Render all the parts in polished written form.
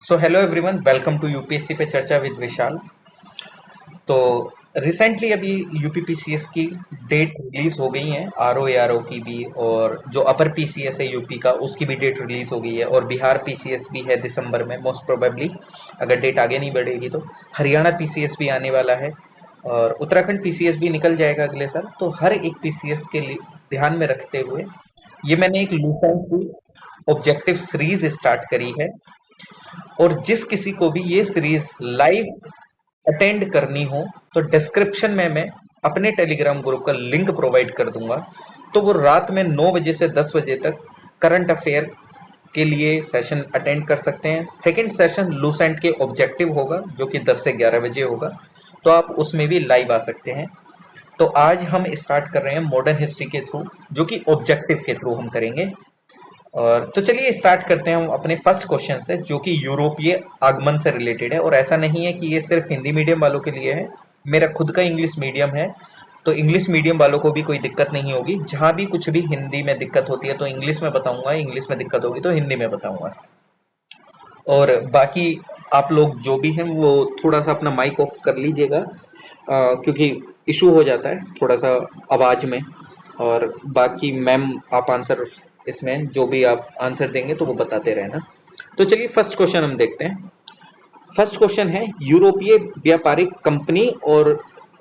So hello everyone, welcome to UPSC पे चर्चा with विशाल। तो रिसेंटली अभी यूपीपीसीएस की डेट रिलीज हो गई है, आरओ एआरओ की भी, और जो अपर पीसीएस है यूपी का उसकी भी डेट रिलीज हो गई है, और बिहार पीसीएस भी है दिसंबर में मोस्ट प्रोबेबली, अगर डेट आगे नहीं बढ़ेगी तो। हरियाणा पीसीएस भी आने वाला है, और उत्तराखंड पीसीएस भी निकल जाएगा अगले साल। तो हर एक पीसीएस के लिए ध्यान में रखते हुए ये मैंने एक लूसेंट ऑब्जेक्टिव सीरीज स्टार्ट करी है, और जिस किसी को भी ये सीरीज लाइव अटेंड करनी हो तो डिस्क्रिप्शन में मैं अपने टेलीग्राम ग्रुप का लिंक प्रोवाइड कर दूंगा। तो वो रात में 9 बजे से 10 बजे तक करंट अफेयर के लिए सेशन अटेंड कर सकते हैं। सेकंड सेशन लूसेंट के ऑब्जेक्टिव होगा जो कि 10 से 11 बजे होगा, तो आप उसमें भी लाइव आ सकते हैं। तो आज हम स्टार्ट कर रहे हैं मॉडर्न हिस्ट्री के थ्रू, जो कि ऑब्जेक्टिव के थ्रू हम करेंगे। और तो चलिए स्टार्ट करते हैं हम अपने फर्स्ट क्वेश्चन से, जो कि यूरोपीय आगमन से रिलेटेड है। और ऐसा नहीं है कि ये सिर्फ हिंदी मीडियम वालों के लिए है, मेरा खुद का इंग्लिश मीडियम है, तो इंग्लिश मीडियम वालों को भी कोई दिक्कत नहीं होगी। जहाँ भी कुछ भी हिंदी में दिक्कत होती है तो इंग्लिश में बताऊंगा, इंग्लिश में दिक्कत होगी तो हिंदी में बताऊंगा। और बाकी आप लोग जो भी हैं वो थोड़ा सा अपना माइक ऑफ कर लीजिएगा, क्योंकि इशू हो जाता है थोड़ा सा आवाज़ में। और बाकी मैम आप आंसर, इसमें जो भी आप आंसर देंगे तो वो बताते रहना। तो चलिए फर्स्ट क्वेश्चन हम देखते हैं। फर्स्ट क्वेश्चन है, यूरोपीय व्यापारिक कंपनी और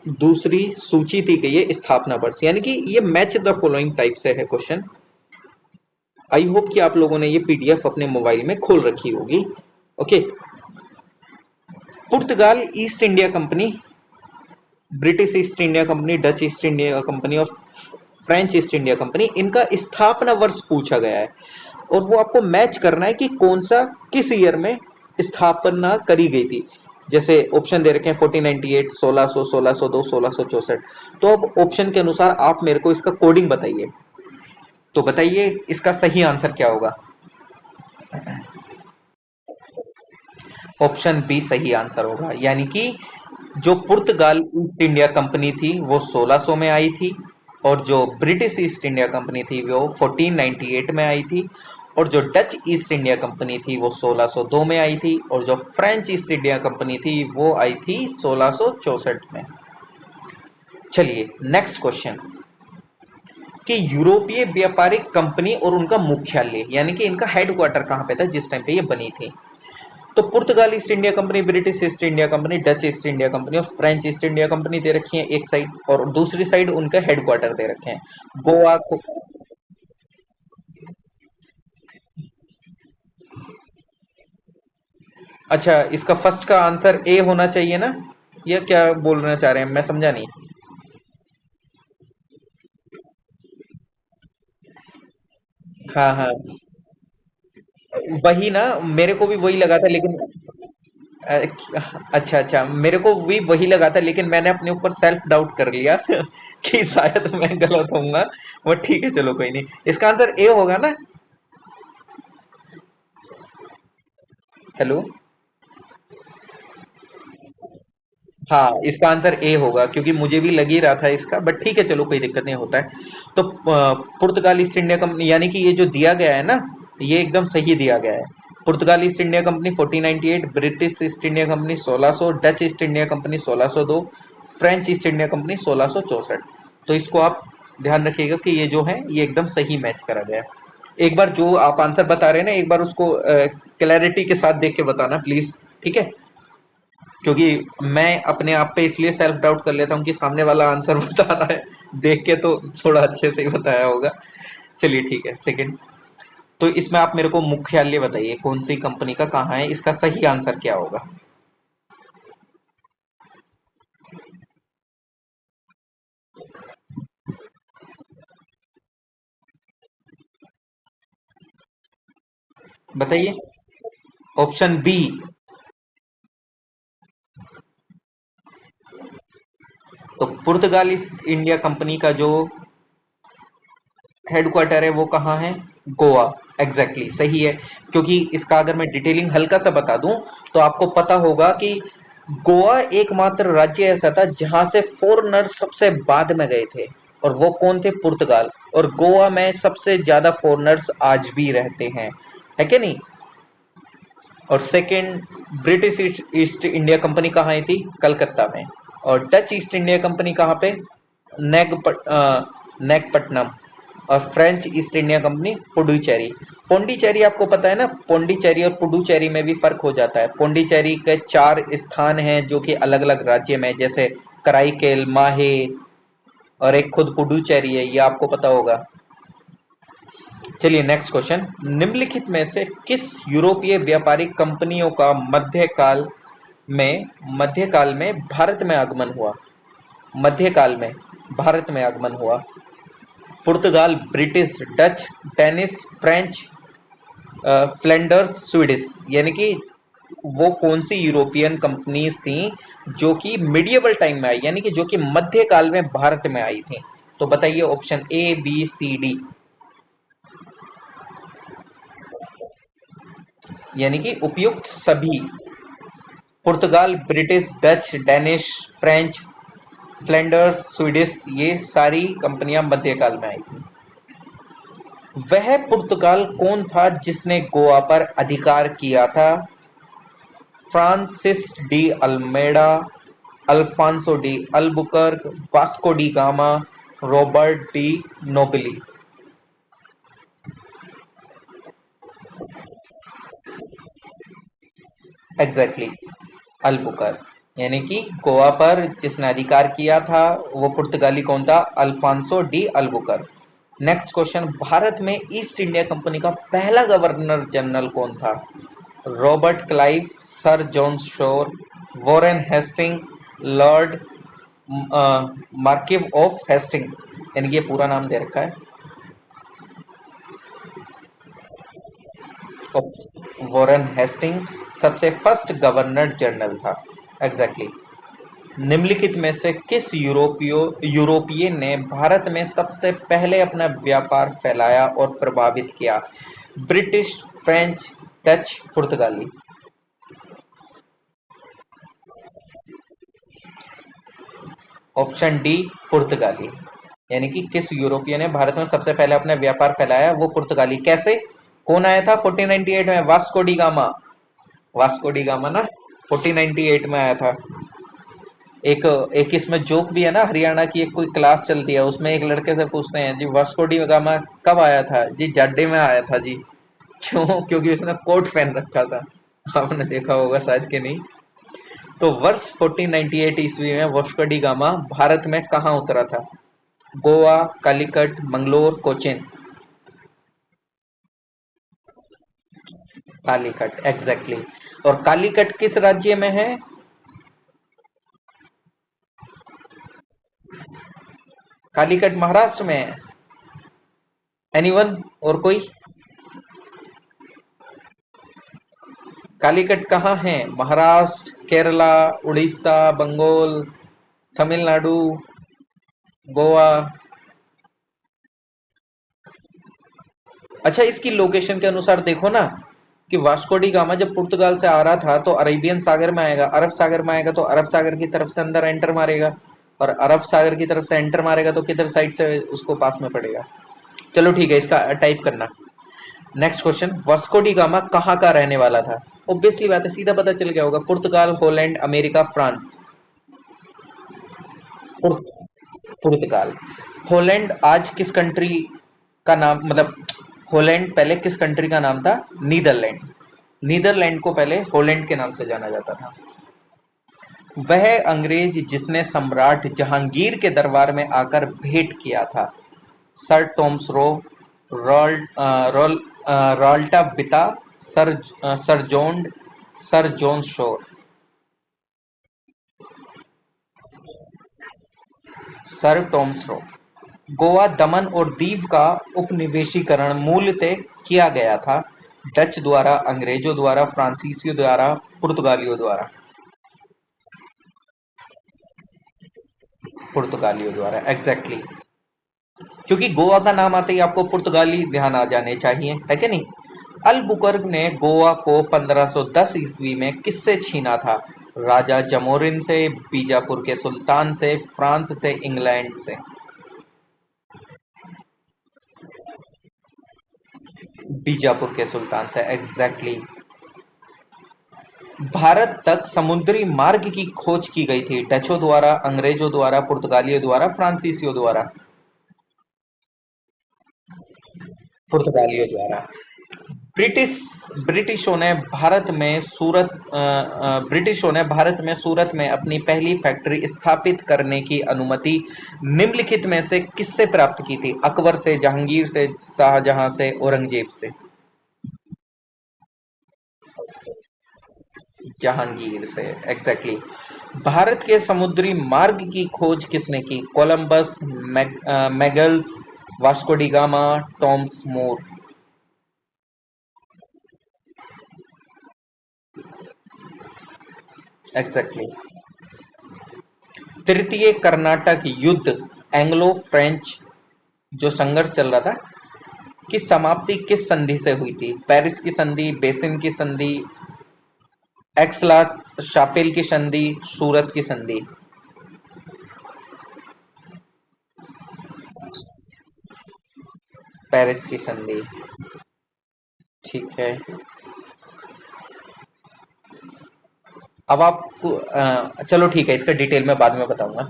दूसरी सूची दी गई है स्थापना वर्ष, यानी कि ये मैच द फॉलोइंग टाइप से है क्वेश्चन। आई होप कि आप लोगों ने ये पीडीएफ अपने मोबाइल में खोल रखी होगी। ओके। पुर्तगाल East India company, British East India company, Dutch East India company और फ्रेंच ईस्ट इंडिया कंपनी, इनका स्थापना वर्ष पूछा गया है, और वो आपको मैच करना है कि कौन सा किस ईयर में स्थापना करी गई थी। जैसे ऑप्शन दे रखे हैं 1498, 1600, 1602, 1664। तो अब ऑप्शन के अनुसार आप मेरे को इसका कोडिंग बताइए। तो बताइए इसका सही आंसर क्या होगा। ऑप्शन बी सही आंसर होगा, यानी कि जो पुर्तगाल ईस्ट इंडिया कंपनी थी वो 1600 में आई थी, और जो ब्रिटिश ईस्ट इंडिया कंपनी थी वो 1498 में आई थी, और जो डच ईस्ट इंडिया कंपनी थी वो 1602 में आई थी, और जो फ्रेंच ईस्ट इंडिया कंपनी थी वो आई थी 1664 में। चलिए नेक्स्ट क्वेश्चन, कि यूरोपीय व्यापारिक कंपनी और उनका मुख्यालय, यानी कि इनका हेडक्वार्टर कहाँ पे था जिस टाइम पे ये बनी थी। तो पुर्तगाल East India company, British East India company, Dutch East India company और फ्रेंच ईस्ट इंडिया कंपनी दे रखी है एक साइड, और दूसरी साइड उनके हेडक्वार्टर दे रखे हैं गोवा को। अच्छा, इसका फर्स्ट का आंसर ए होना चाहिए ना, या क्या बोलना चाह रहे हैं, मैं समझा नहीं। हाँ हाँ, वही ना, मेरे को भी वही लगा था लेकिन अ, अच्छा अच्छा, मेरे को भी वही लगा था, लेकिन मैंने अपने ऊपर सेल्फ डाउट कर लिया कि शायद मैं गलत होऊंगा। वो ठीक है, चलो कोई नहीं, इसका आंसर ए होगा ना। हेलो। हाँ, इसका आंसर ए होगा, क्योंकि मुझे भी लग ही रहा था इसका, बट ठीक है चलो कोई दिक्कत नहीं, होता है। तो पुर्तगाल ईस्ट इंडिया कंपनी, यानी कि ये जो दिया गया है ना, ये एकदम सही दिया गया है। पुर्तगाल East India company 1498, British East India company 1600, Dutch East India company 1602, French East India company 1664। तो इसको आप ध्यान रखिएगा कि ये जो है ये एकदम सही मैच करा गया है। एक बार जो आप आंसर बता रहे हैं ना, एक बार उसको क्लैरिटी के साथ देख के बताना प्लीज, ठीक है। क्योंकि मैं अपने आप पे इसलिए सेल्फ डाउट कर लेता हूँ कि सामने वाला आंसर बता रहा है, देख के तो थोड़ा अच्छे से ही बताया होगा। चलिए ठीक है, सेकंड। तो इसमें आप मेरे को मुख्यालय बताइए, कौन सी कंपनी का कहाँ है, इसका सही आंसर क्या होगा। बताइए। Option B. तो पुर्तगाल ईस्ट इंडिया कंपनी का जो हेडक्वार्टर है वो कहाँ है, गोवा। एग्जैक्टली exactly, सही है। क्योंकि इसका अगर मैं डिटेलिंग हल्का सा बता दूं तो आपको पता होगा कि गोवा एकमात्र राज्य ऐसा था जहां से फॉरेनर सबसे बाद में गए थे, और वो कौन थे, पुर्तगाल। और गोवा में सबसे ज्यादा फॉरेनर्स आज भी रहते हैं, है कि नहीं। और second British East India company कहाँ आई थी? कलकत्ता में। और डच ईस्ट इंडिया कंपनी कहाँ पे? नेगपट्टनम। और French East India company Puducherry. Pondicherry आपको पता है ना, पोंडिचेरी और पुडुचेरी में भी फर्क हो जाता है। पोंडिचेरी के 4 स्थान हैं जो कि अलग अलग राज्य में, जैसे कराईकेल, माहे, और एक खुद पुडुचेरी है, ये आपको पता होगा। चलिए नेक्स्ट क्वेश्चन, निम्नलिखित में से किस यूरोपीय व्यापारिक कंपनियों का मध्यकाल में भारत में आगमन हुआ? मध्यकाल में भारत में आगमन हुआ। पुर्तगाल, British, Dutch, Danish, French, Flanders, Swedish. यानी कि वो कौन सी यूरोपियन कंपनीज थी जो कि मिडिएवल टाइम में आई, यानी कि जो कि मध्यकाल में भारत में आई थी? तो बताइए option A, B, C, D. यानी कि उपयुक्त सभी। पुर्तगाल, British, Dutch, Danish, French, Flanders, Swedish, ये सारी कंपनियां मध्यकाल में आई थी। वह पुर्तगाल कौन था जिसने गोवा पर अधिकार किया था? Francis de Almeida, Alfonso de Albuquerque, Vasco D Gama, Robert de Nobili. Exactly Albuquerque. यानी कि गोवा पर जिसने अधिकार किया था वो पुर्तगाली कौन था? Alfonso de Albuquerque. Next question, Bharat में ईस्ट इंडिया कंपनी का पहला गवर्नर जनरल कौन था? Robert Clive, sir John Shore, Warren Hasting, Lord Marquis of Hasting. यानी कि ये पूरा नाम दे रखा है। वॉरेन हेस्टिंग सबसे फर्स्ट गवर्नर जनरल था। एग्जैक्टली निम्नलिखित में से किस यूरोपीय ने भारत में सबसे पहले अपना व्यापार फैलाया और प्रभावित किया? ब्रिटिश, फ्रेंच, डच, पुर्तगाली। ऑप्शन डी, पुर्तगाली। यानी कि किस यूरोपीय ने भारत में सबसे पहले अपना व्यापार फैलाया? वो पुर्तगाली। कैसे? कौन आया था 1498 में? Vasco D gamma. Vasco D gamma ना 1498 में आया था। एक एक इसमें जोक भी है ना, हरियाणा की एक कोई क्लास चलती है, उसमें एक लड़के से पूछते हैं जी वास्को डी गामा कब आया था? जी जाडे में आया था जी। क्यों? क्योंकि उसने कोट पहन रखा था। आपने देखा होगा शायद कि नहीं। तो वर्ष 1498 ईस्वी में वास्को डी गामा भारत में कहाँ उतरा था? गोवा, कालीकट, मंगलोर, कोचीन। कालीकट, एग्जैक्टली और कालीकट किस राज्य में है? कालीकट महाराष्ट्र में है। एनीवन? और कोई? कालीकट कहाँ है? महाराष्ट्र, केरला, उड़ीसा, बंगाल, तमिलनाडु, गोवा? अच्छा, इसकी लोकेशन के अनुसार देखो ना कि वास्को डी गामा जब पुर्तगाल से आ रहा था तो अरेबियन सागर में आएगा, अरब सागर में आएगा तो अरब सागर की तरफ से अंदर एंटर मारेगा, और अरब सागर की तरफ से एंटर मारेगा तो किधर साइड से उसको पास में पड़ेगा। चलो ठीक है, इसका टाइप करना। Next question, Vasco D gamma कहाँ का रहने वाला था? ऑब्वियसली बात है, सीधा पता चल गया होगा, पुर्तगाल, हॉलैंड, अमेरिका, फ्रांस। पुर्तगाल। हॉलैंड आज किस कंट्री का नाम, मतलब हॉलैंड पहले किस कंट्री का नाम था? नीदरलैंड। नीदरलैंड को पहले हॉलैंड के नाम से जाना जाता था। वह अंग्रेज जिसने सम्राट जहांगीर के दरबार में आकर भेंट किया था? सर टॉमस रो, रॉल्टा बिता, सर जॉन, सर जॉन शोर। सर टॉमस रो। गोवा, दमन और दीव का उपनिवेशीकरण मूलतः किया गया था डच द्वारा, अंग्रेजों द्वारा, फ्रांसीसियों द्वारा, पुर्तगालियों द्वारा। पुर्तगालियों द्वारा, एग्जैक्टली exactly। क्योंकि गोवा का नाम आते ही आपको पुर्तगाली ध्यान आ जाने चाहिए, है कि नहीं? अल्बुकर्क ने गोवा को 1510 ईस्वी में किससे छीना था? राजा जमोरिन से, बीजापुर के सुल्तान से, फ्रांस से, इंग्लैंड से। बीजापुर के सुल्तान से, एग्जैक्टली exactly। भारत तक समुद्री मार्ग की खोज की गई थी डचों द्वारा, अंग्रेजों द्वारा, पुर्तगालियों द्वारा, फ्रांसीसियों द्वारा? पुर्तगालियों द्वारा। ब्रिटिश ब्रिटिशों ने ब्रिटिशों ने भारत में सूरत में अपनी पहली फैक्ट्री स्थापित करने की अनुमति निम्नलिखित में से किससे प्राप्त की थी? अकबर से, जहांगीर से, शाहजहां से, औरंगजेब से? जहांगीर से, एग्जैक्टली exactly। भारत के समुद्री मार्ग की खोज किसने की? Columbus, Magellan, Vasco D Gama, Thomas More? Exactly exactly। तृतीय कर्नाटक युद्ध, एंग्लो फ्रेंच जो संघर्ष चल रहा था, की समाप्ति किस संधि से हुई थी? पेरिस की संधि, बेसिन की संधि, एक्सला शापेल की संधि, सूरत की संधि? पेरिस की संधि। ठीक है। अब आपको चलो ठीक है, इसका डिटेल में बाद में बताऊंगा।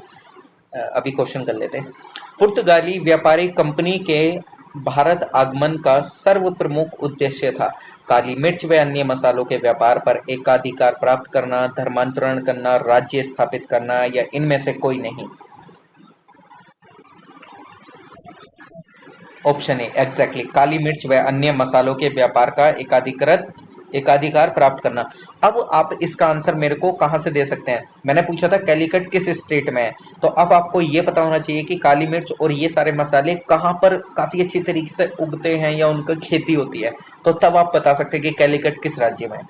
अभी क्वेश्चन कर लेते हैं। पुर्तगाली व्यापारी कंपनी के भारत आगमन का सर्व प्रमुख उद्देश्य था काली मिर्च व अन्य मसालों के व्यापार पर एकाधिकार प्राप्त करना, धर्मांतरण करना, राज्य स्थापित करना, या इनमें से कोई नहीं? ऑप्शन ए, एग्जैक्टली, काली मिर्च व अन्य मसालों के व्यापार का एकाधिकार प्राप्त करना। अब आप इसका आंसर मेरे को कहां से दे सकते हैं? मैंने पूछा था कैलिकट किस स्टेट में है, तो अब आपको ये पता होना चाहिए कि काली मिर्च और ये सारे मसाले कहां पर काफी अच्छी तरीके से उगते हैं या उनका खेती होती है, तो तब आप बता सकते हैं कि कैलिकट किस राज्य में है।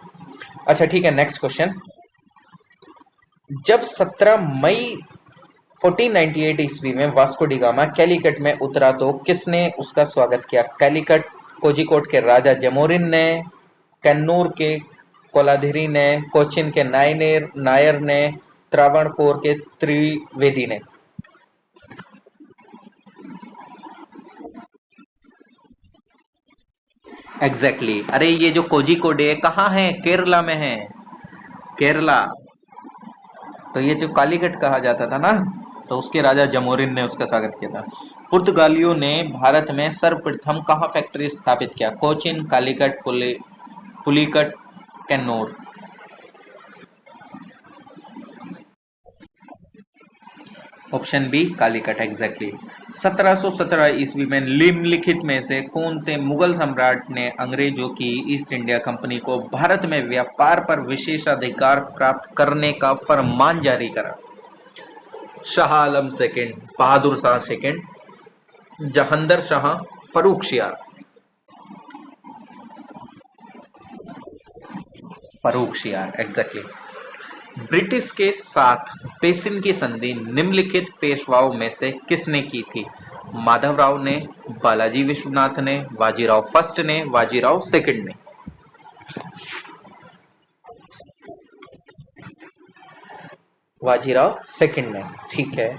अच्छा ठीक है, नेक्स्ट क्वेश्चन। जब 17 मई 1498 ईस्वी में वास्को डी गामा कैलिकट में उतरा तो किसने उसका स्वागत किया? कैलिकट कोझिकोड के राजा जमोरिन ने, कन्नूर के कोलाधिरी ने, कोचिन के नायर ने, त्रावणकोर के त्रिवेदी ने? Exactly exactly। अरे ये जो कोझिकोड है कहाँ है? केरला में है, केरला। तो ये जो कालीकट कहा जाता था ना, तो उसके राजा जमोरिन ने उसका स्वागत किया था। पुर्तगालियों ने भारत में सर्वप्रथम कहाँ फैक्ट्री स्थापित किया? Cochin, Calicut, Pulicat, Cannanore? Option B, Calicut, exactly. 1717 ईस्वी में निम्नलिखित में से कौन से मुगल सम्राट ने अंग्रेजों की ईस्ट इंडिया कंपनी को भारत में व्यापार पर विशेषाधिकार प्राप्त करने का फरमान जारी करा? Shah Alam second, Bahadur Shah second, Jahandar Shah, Farrukh Siyar? Farrukh Siyar, exactly. British के साथ बेसिन की संधि निम्नलिखित पेशवाओं में से किसने की थी? माधवराव ने, बालाजी विश्वनाथ ने, बाजीराव फर्स्ट ने, बाजीराव सेकंड ने? बाजीराव सेकंड ने, ठीक है।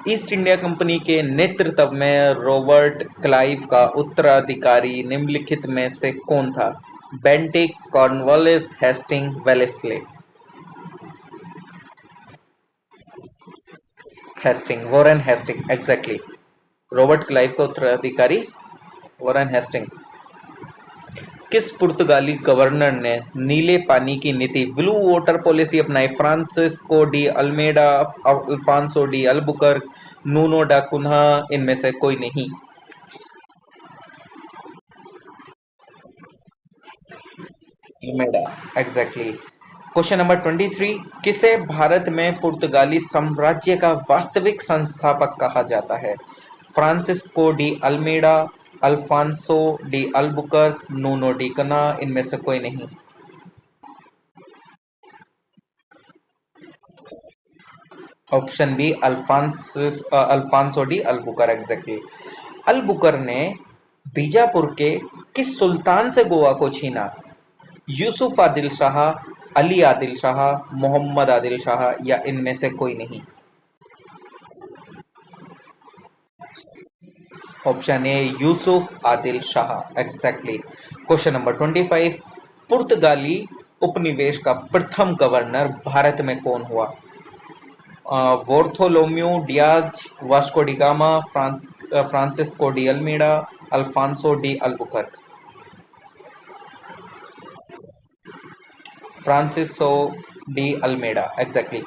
ईस्ट इंडिया कंपनी के नेतृत्व में रॉबर्ट क्लाइव का उत्तराधिकारी निम्नलिखित में से कौन था? Bentinck, Cornwallis, Hasting, Wellesley? Hasting, Warren Hasting, exactly. Robert Clive का उत्तराधिकारी वॉरेन हेस्टिंग। किस पुर्तगाली गवर्नर ने नीले पानी की नीति ब्लू वाटर पॉलिसी अपनाई? Francisco de Almeida, Alfonso de Albuquerque, Nuno da Cunha, इनमें से कोई नहीं? Almeida, exactly. Question number 23। किसे भारत में पुर्तगाली साम्राज्य का वास्तविक संस्थापक कहा जाता है? Francisco de Almeida, Alfonso de Albuquerque, Nuno de Cunha, इनमें से कोई नहीं? Option B, Alfonso de Albuquerque, exactly. Albuquerque ने बीजापुर के किस सुल्तान से गोवा को छीना? यूसुफ आदिल शाह, अली आदिल शाह, मोहम्मद आदिल शाह, या इनमें से कोई नहीं? Option A, Yusuf Adil Shah, exactly. Question number 25। पुर्तगाली उपनिवेश का प्रथम गवर्नर भारत में कौन हुआ? Bartholomew Diaz, Vasco D Gama, Francisco de Almeida, Alfonso de Albuquerque. Francisco de Almeida, exactly.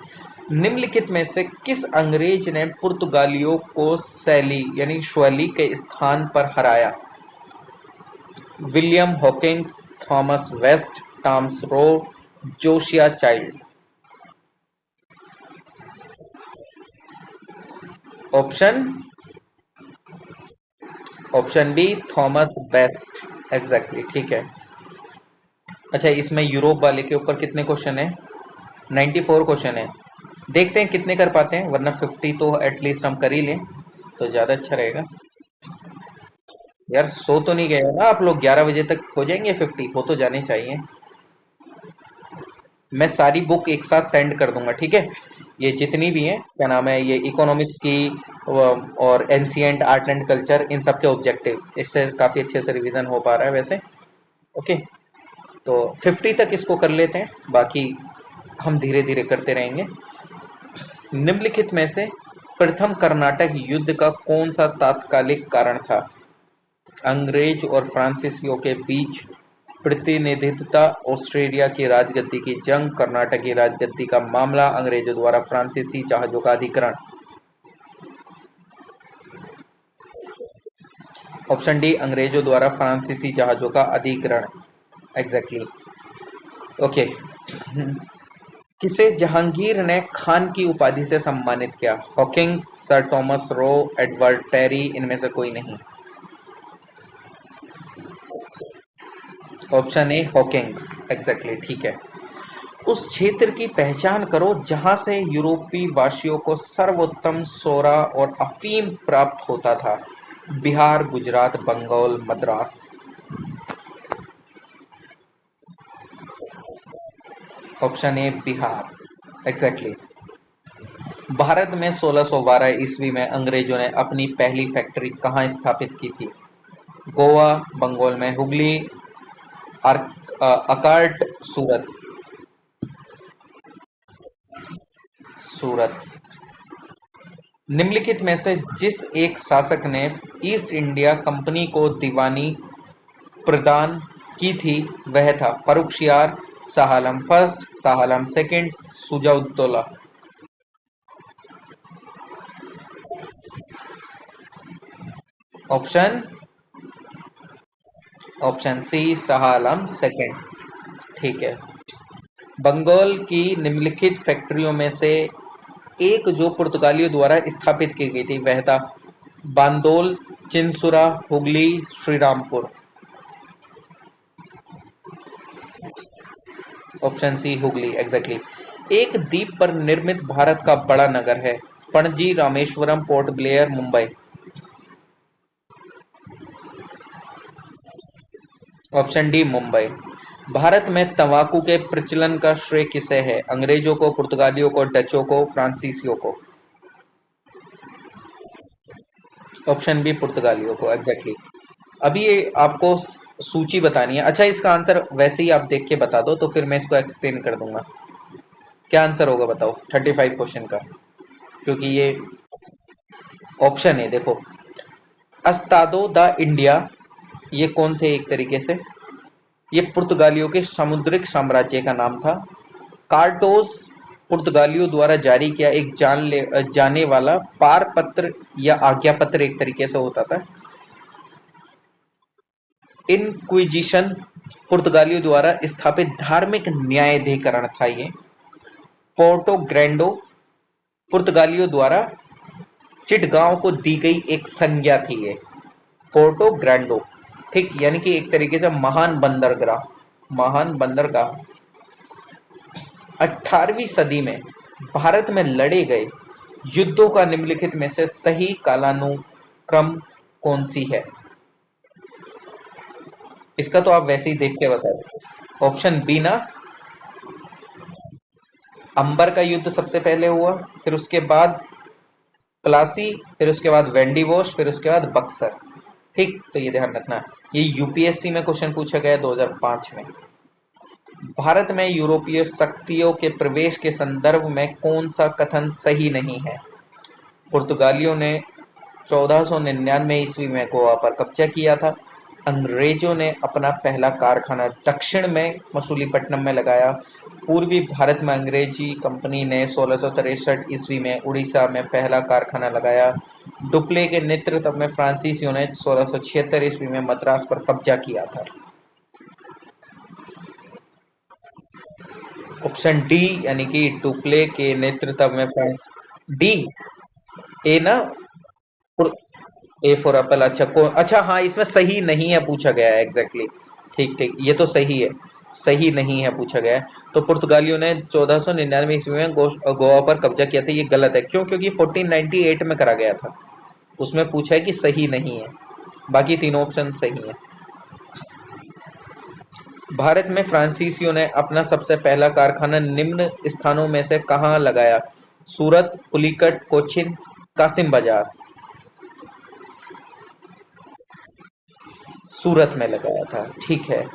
निम्नलिखित में से किस अंग्रेज ने पुर्तगालियों को शैली यानी शैली के स्थान पर हराया? William Hawkins, Thomas West, Thomas Roe, Josiah Child. Option option B Thomas Best, exactly, ठीक है। अच्छा, इसमें यूरोप वाले के ऊपर कितने क्वेश्चन है? 94 क्वेश्चन है। देखते हैं कितने कर पाते हैं, वरना 50 तो एटलीस्ट हम कर ही लें तो ज्यादा अच्छा रहेगा। यार सो तो नहीं गए हो ना आप लोग? 11 बजे तक हो जाएंगे 50? हो तो जाने चाहिए। मैं सारी बुक एक साथ सेंड कर दूंगा, ठीक है? ये जितनी भी हैं, क्या नाम है, ये इकोनॉमिक्स की और एंशिएंट आर्ट एंड कल्चर, इन सब के ऑब्जेक्टिव, इससे काफ़ी अच्छे से रिवीजन हो पा रहा है वैसे। ओके, तो 50 तक इसको कर लेते हैं, बाकी हम धीरे धीरे करते रहेंगे। निम्नलिखित में से प्रथम कर्नाटक युद्ध का कौन सा तात्कालिक कारण था? अंग्रेज और फ्रांसीसियों के बीच प्रतिनिधित्व, ऑस्ट्रेलिया की राजगद्दी की जंग, कर्नाटक की राजगद्दी का मामला, अंग्रेजों द्वारा फ्रांसीसी जहाजों का अधिग्रहण। ऑप्शन डी, अंग्रेजों द्वारा फ्रांसीसी जहाजों का अधिग्रहण, एग्जैक्टली। ओके, किसे जहांगीर ने खान की उपाधि से सम्मानित किया? Hawkins, sir Thomas Roe, Edward Terry, इनमें से कोई नहीं। ऑप्शन ए हॉकिंस, एग्जैक्टली, ठीक है। उस क्षेत्र की पहचान करो जहां से यूरोपीय वासियों को सर्वोत्तम सोरा और अफीम प्राप्त होता था। Bihar, Gujarat, Bengal, Madras. Option A Bihar, exactly. Bharat में 1612 ईस्वी में अंग्रेजों ने अपनी पहली फैक्ट्री कहाँ स्थापित की थी? गोवा, बंगाल में हुगली, अकार्ट, सूरत। सूरत। निम्नलिखित में से जिस एक शासक ने ईस्ट इंडिया कंपनी को दीवानी प्रदान की थी वह था? Farrukhsiyar, Shah Alam first, Shah Alam second, Shujauddaula. Option option C, Shah Alam second, ठीक है। बंगाल की निम्नलिखित फैक्ट्रियों में से एक जो पुर्तगालियों द्वारा स्थापित की गई थी वह था? Bandel, Chinsurah, Hooghly, Shrirampur. Option C Hooghly, exactly. एक द्वीप पर निर्मित भारत का बड़ा नगर है? पणजी, रामेश्वरम, पोर्ट ब्लेयर, मुंबई। Option D Mumbai. भारत में तंबाकू के प्रचलन का श्रेय किसे है? अंग्रेजों को, पुर्तगालियों को, डचों को, फ्रांसीसियों को। ऑप्शन बी पुर्तगालियों को, एग्जैक्टली। अभी ये आपको सूची बतानी है। अच्छा, इसका आंसर वैसे ही आप देख के बता दो तो फिर मैं इसको एक्सप्लेन कर दूंगा। क्या आंसर होगा बताओ 35 क्वेश्चन का? क्योंकि ये ऑप्शन है, देखो। अस्तादो द इंडिया, ये कौन थे एक तरीके से? ये पुर्तगालियों के सामुद्रिक साम्राज्य का नाम था। कार्टोस, पुर्तगालियों द्वारा जारी किया एक जाने वाला पारपत्र या आज्ञा पत्र एक तरीके से होता था। इनक्विजिशन, पुर्तगालियों द्वारा स्थापित धार्मिक न्यायाधिकरण था ये। पोर्टो ग्रैंडो, पुर्तगालियों द्वारा चिटगांव को दी गई एक संज्ञा थी ये, पोर्टो ग्रैंडो, ठीक, यानी कि एक तरीके से महान बंदरगाह, महान बंदरगाह। 18वीं सदी में भारत में लड़े गए युद्धों का निम्नलिखित में से सही कालानुक्रम कौन सी है? इसका तो आप वैसे ही देख के बता दो। ऑप्शन बी ना, अंबर का युद्ध सबसे पहले हुआ, फिर उसके बाद प्लासी, फिर उसके बाद वेंडिवोश, फिर उसके बाद बक्सर। ठीक, तो ये ध्यान रखना, ये यूपीएससी में क्वेश्चन पूछा गया 2005 में। भारत में यूरोपीय शक्तियों के प्रवेश के संदर्भ में कौन सा कथन सही नहीं है? पुर्तगालियों ने 1499 ईस्वी में गोवा पर कब्जा किया था। अंग्रेजों ने अपना पहला कारखाना दक्षिण में मसूलीपट्टनम में लगाया। पूर्वी भारत में अंग्रेजी कंपनी ने 1663 ईस्वी में उड़ीसा में पहला कारखाना लगाया। डुप्ले के नेतृत्व में फ्रांसीसियों ने 1676 ईस्वी में मद्रास पर कब्जा किया था। ऑप्शन डी यानी कि डुप्ले के नेतृत्व में फ्रांस। डी। ए ना। A for Apple. अच्छा अच्छा, हाँ इसमें सही नहीं है पूछा गया है एग्जैक्टली। ठीक ठीक, ये तो सही है। सही नहीं है पूछा गया है। तो पुर्तगालियों ने 1499 ईस्वी में गोवा पर कब्जा किया था, ये गलत है। क्यों? क्योंकि 1498 में करा गया था। उसमें पूछा है कि सही नहीं है। बाकी तीनों ऑप्शन सही है। भारत में फ्रांसीसियों ने अपना सबसे पहला कारखाना निम्न स्थानों में से कहाँ लगाया? सूरत, पुलिकट, कोचिन, कासिम बाजार। सूरत में लगाया था। ठीक है।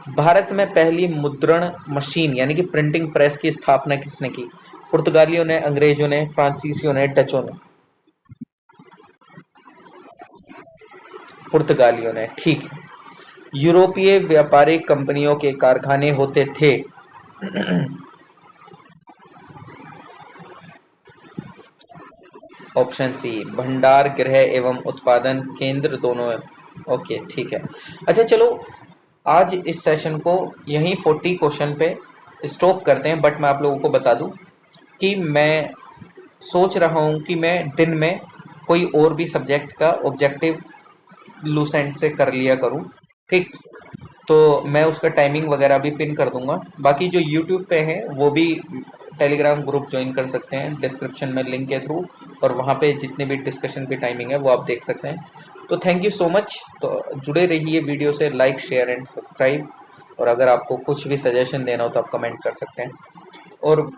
भारत में पहली मुद्रण मशीन यानी कि प्रिंटिंग प्रेस की स्थापना किसने की? पुर्तगालियों ने, अंग्रेजों ने, फ्रांसीसियों ने, डचों ने। पुर्तगालियों ने। ठीक है। यूरोपीय व्यापारिक कंपनियों के कारखाने होते थे। ऑप्शन सी, भंडार गृह एवं उत्पादन केंद्र दोनों। ओके ठीक है। अच्छा चलो, आज इस सेशन को यहीं 40 क्वेश्चन पे स्टॉप करते हैं। बट मैं आप लोगों को बता दूं कि मैं सोच रहा हूं कि मैं दिन में कोई और भी सब्जेक्ट का ऑब्जेक्टिव लूसेंट से कर लिया करूं। ठीक। तो मैं उसका टाइमिंग वगैरह भी पिन कर दूंगा। बाकी जो यूट्यूब पे है वो भी टेलीग्राम ग्रुप ज्वाइन कर सकते हैं डिस्क्रिप्शन में लिंक के थ्रू, और वहाँ पे जितने भी डिस्कशन की टाइमिंग है वो आप देख सकते हैं। तो थैंक यू सो मच। तो जुड़े रहिए वीडियो से, लाइक शेयर एंड सब्सक्राइब। और अगर आपको कुछ भी सजेशन देना हो तो आप कमेंट कर सकते हैं। और